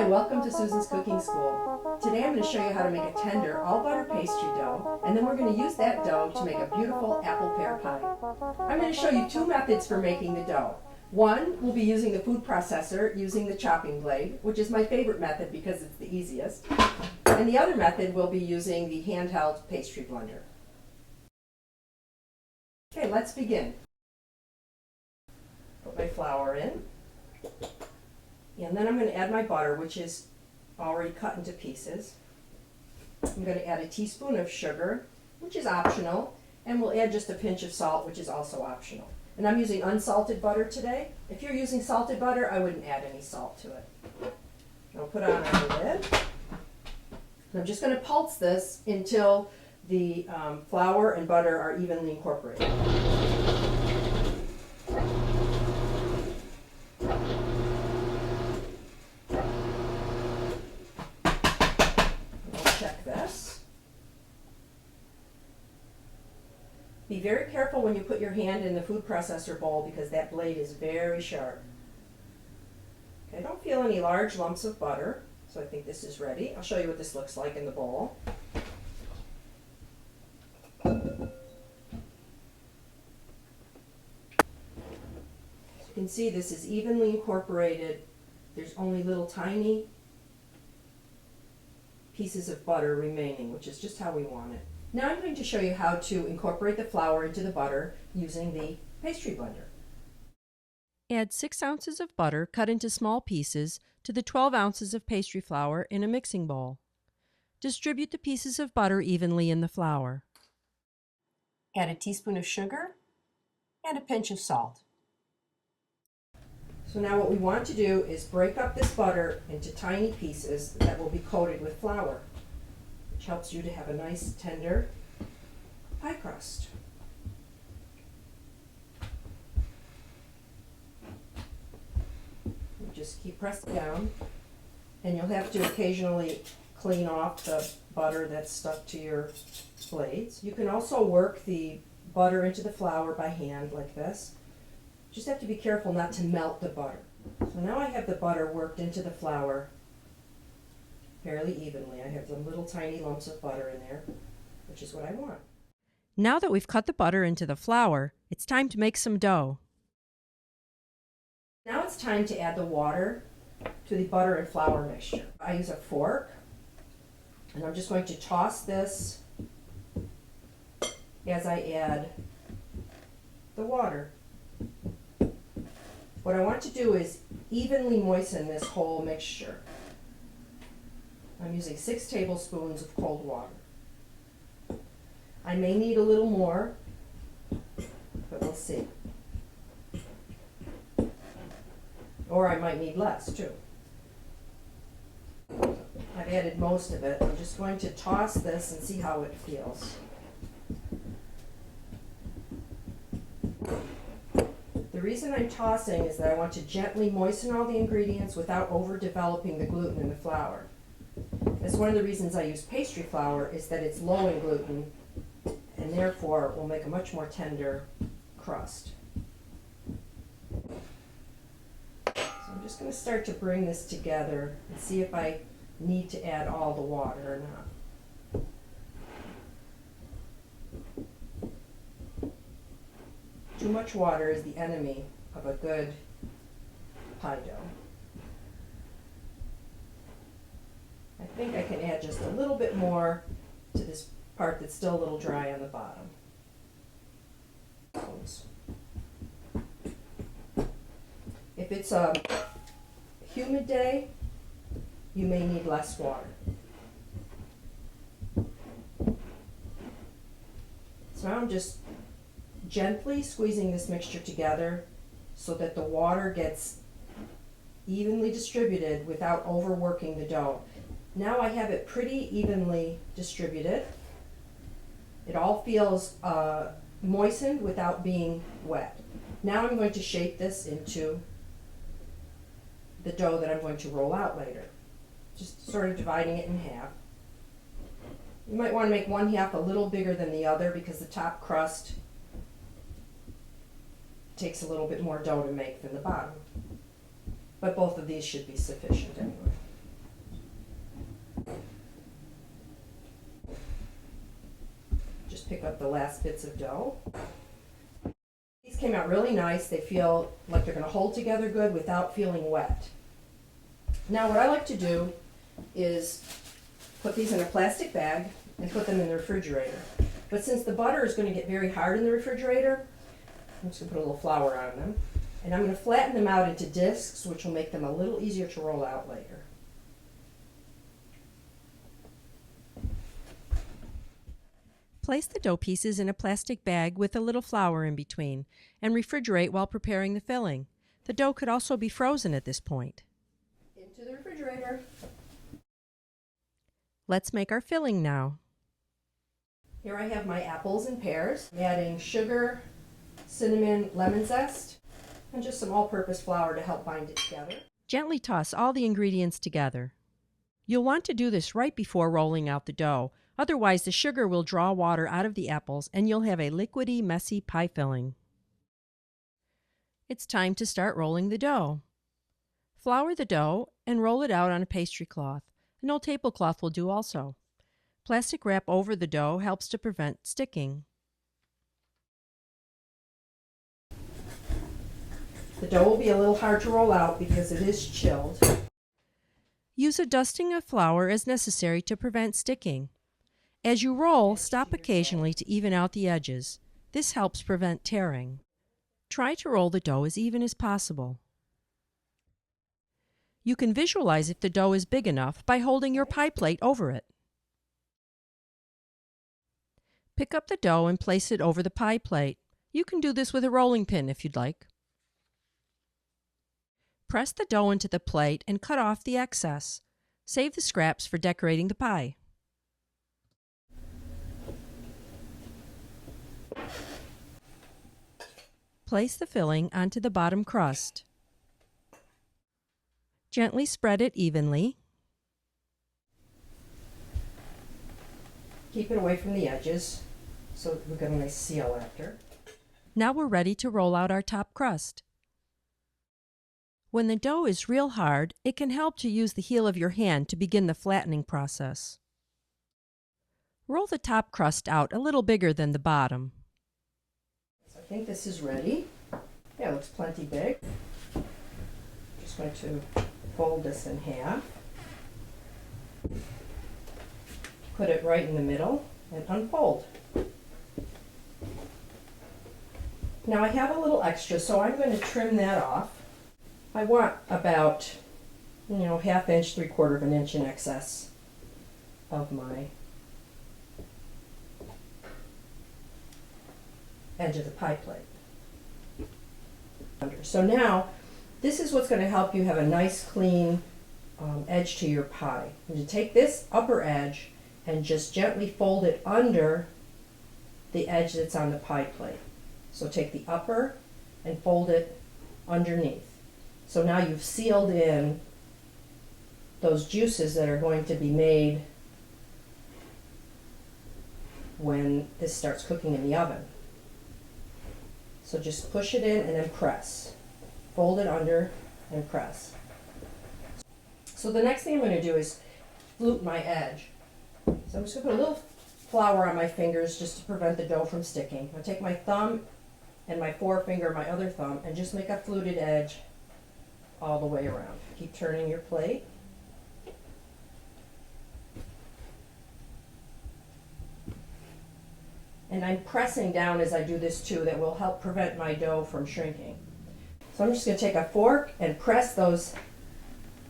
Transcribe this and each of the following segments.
Hi, welcome to Susan's Cooking School. Today I'm going to show you how to make a tender all-butter pastry dough, and then we're going to use that dough to make a beautiful apple pear pie. I'm going to show you two methods for making the dough. One will be using the food processor using the chopping blade, which is my favorite method because it's the easiest. And the other method will be using the handheld pastry blender. Okay, let's begin. Put my flour in. And then I'm going to add my butter, which is already cut into pieces. I'm going to add a teaspoon of sugar, which is optional, and we'll add just a pinch of salt, which is also optional. And I'm using unsalted butter today. If you're using salted butter, I wouldn't add any salt to it. I'll put on our lid. And I'm just going to pulse this until the flour and butter are evenly incorporated. Check this. Be very careful when you put your hand in the food processor bowl because that blade is very sharp. Okay, I don't feel any large lumps of butter, so I think this is ready. I'll show you what this looks like in the bowl. As you can see, this is evenly incorporated. There's only little tiny pieces of butter remaining, which is just how we want it. Now I'm going to show you how to incorporate the flour into the butter using the pastry blender. Add 6 ounces of butter cut into small pieces to the 12 ounces of pastry flour in a mixing bowl. Distribute the pieces of butter evenly in the flour. Add a teaspoon of sugar and a pinch of salt. So now what we want to do is break up this butter into tiny pieces that will be coated with flour, which helps you to have a nice tender pie crust. You just keep pressing down, and you'll have to occasionally clean off the butter that's stuck to your blades. You can also work the butter into the flour by hand like this. Just have to be careful not to melt the butter. So now I have the butter worked into the flour fairly evenly. I have some little tiny lumps of butter in there, which is what I want. Now that we've cut the butter into the flour, it's time to make some dough. Now it's time to add the water to the butter and flour mixture. I use a fork, and I'm just going to toss this as I add the water. What I want to do is evenly moisten this whole mixture. I'm using 6 tablespoons of cold water. I may need a little more, but we'll see. Or I might need less too. I've added most of it. I'm just going to toss this and see how it feels. The reason I'm tossing is that I want to gently moisten all the ingredients without overdeveloping the gluten in the flour. That's one of the reasons I use pastry flour, is that it's low in gluten and therefore will make a much more tender crust. So I'm just going to start to bring this together and see if I need to add all the water or not. Too much water is the enemy of a good pie dough. I think I can add just a little bit more to this part that's still a little dry on the bottom. If it's a humid day, you may need less water. So now I'm just gently squeezing this mixture together so that the water gets evenly distributed without overworking the dough. Now I have it pretty evenly distributed. It all feels moistened without being wet. Now I'm going to shape this into the dough that I'm going to roll out later. Just sort of dividing it in half. You might want to make one half a little bigger than the other because the top crust takes a little bit more dough to make than the bottom. But both of these should be sufficient anyway. the last bits of dough. These came out really nice. They feel like they're going to hold together good without feeling wet. Now what I like to do is put these in a plastic bag and put them in the refrigerator. But since the butter is going to get very hard in the refrigerator, I'm just going to put a little flour on them. And I'm going to flatten them out into discs, which will make them a little easier to roll out later. Place the dough pieces in a plastic bag with a little flour in between and refrigerate while preparing the filling. The dough could also be frozen at this point. Into the refrigerator. Let's make our filling now. Here I have my apples and pears. I'm adding sugar, cinnamon, lemon zest, and just some all-purpose flour to help bind it together. Gently toss all the ingredients together. You'll want to do this right before rolling out the dough. Otherwise, the sugar will draw water out of the apples and you'll have a liquidy, messy pie filling. It's time to start rolling the dough. Flour the dough and roll it out on a pastry cloth. An old tablecloth will do also. Plastic wrap over the dough helps to prevent sticking. The dough will be a little hard to roll out because it is chilled. Use a dusting of flour as necessary to prevent sticking. As you roll, stop occasionally to even out the edges. This helps prevent tearing. Try to roll the dough as even as possible. You can visualize if the dough is big enough by holding your pie plate over it. Pick up the dough and place it over the pie plate. You can do this with a rolling pin if you'd like. Press the dough into the plate and cut off the excess. Save the scraps for decorating the pie. Place the filling onto the bottom crust. Gently spread it evenly. Keep it away from the edges so we get a nice seal after. Now we're ready to roll out our top crust. When the dough is real hard, it can help to use the heel of your hand to begin the flattening process. Roll the top crust out a little bigger than the bottom. So I think this is ready. Yeah, it looks plenty big. Just going to fold this in half. Put it right in the middle and unfold. Now I have a little extra, so I'm going to trim that off. I want about, ½ inch, 3/4 of an inch in excess of my edge of the pie plate. So now, this is what's going to help you have a nice clean edge to your pie. You take this upper edge and just gently fold it under the edge that's on the pie plate. So take the upper and fold it underneath. So now you've sealed in those juices that are going to be made when this starts cooking in the oven. So just push it in and then press. Fold it under and press. So the next thing I'm going to do is flute my edge. So I'm just going to put a little flour on my fingers just to prevent the dough from sticking. I'll take my thumb and my forefinger, my other thumb, and just make a fluted edge all the way around. Keep turning your plate. And I'm pressing down as I do this too. That will help prevent my dough from shrinking. So I'm just going to take a fork and press those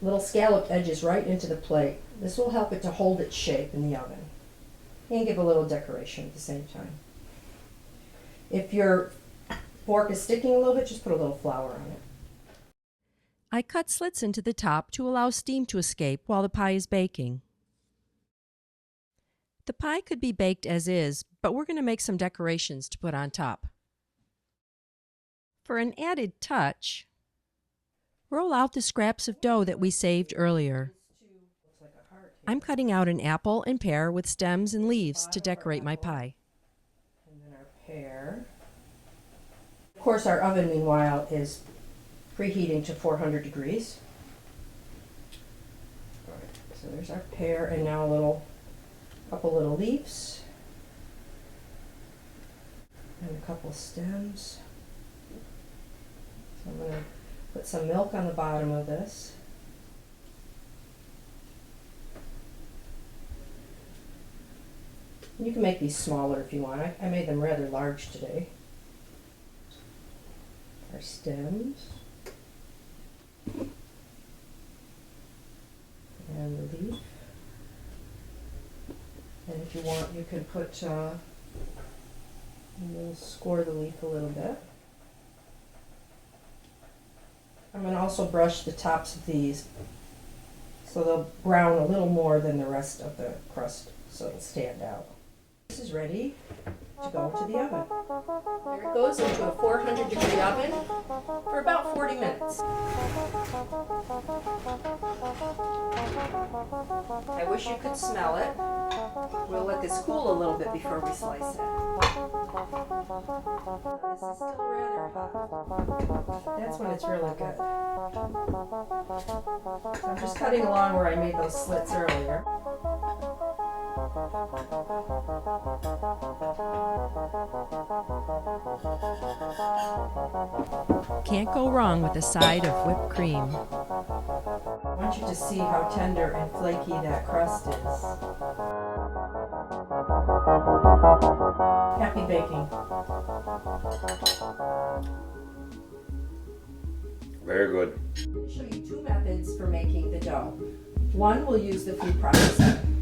little scalloped edges right into the plate. This will help it to hold its shape in the oven and give a little decoration at the same time. If your fork is sticking a little bit, just put a little flour on it. I cut slits into the top to allow steam to escape while the pie is baking. The pie could be baked as is, but we're going to make some decorations to put on top. For an added touch, roll out the scraps of dough that we saved earlier. I'm cutting out an apple and pear with stems and leaves to decorate my pie. And then our pear. Of course, our oven, meanwhile, is preheating to 400 degrees. So there's our pear, and now a couple little leaves. And a couple stems. So I'm going to put some milk on the bottom of this. You can make these smaller if you want. I made them rather large today. Our stems. And the leaf. And if you want, you can put, we'll score the leaf a little bit. I'm going to also brush the tops of these so they'll brown a little more than the rest of the crust so it'll stand out. This is ready to go into the oven. Here it goes into a 400-degree oven for about 40 minutes. I wish you could smell it. We'll let this cool a little bit before we slice it. This is still rather hot. That's when it's really good. So I'm just cutting along where I made those slits earlier. Can't go wrong with a side of whipped cream. I want you to see how tender and flaky that crust is. Happy baking. Very good. I'll show you two methods for making the dough. One, we'll use the food processor.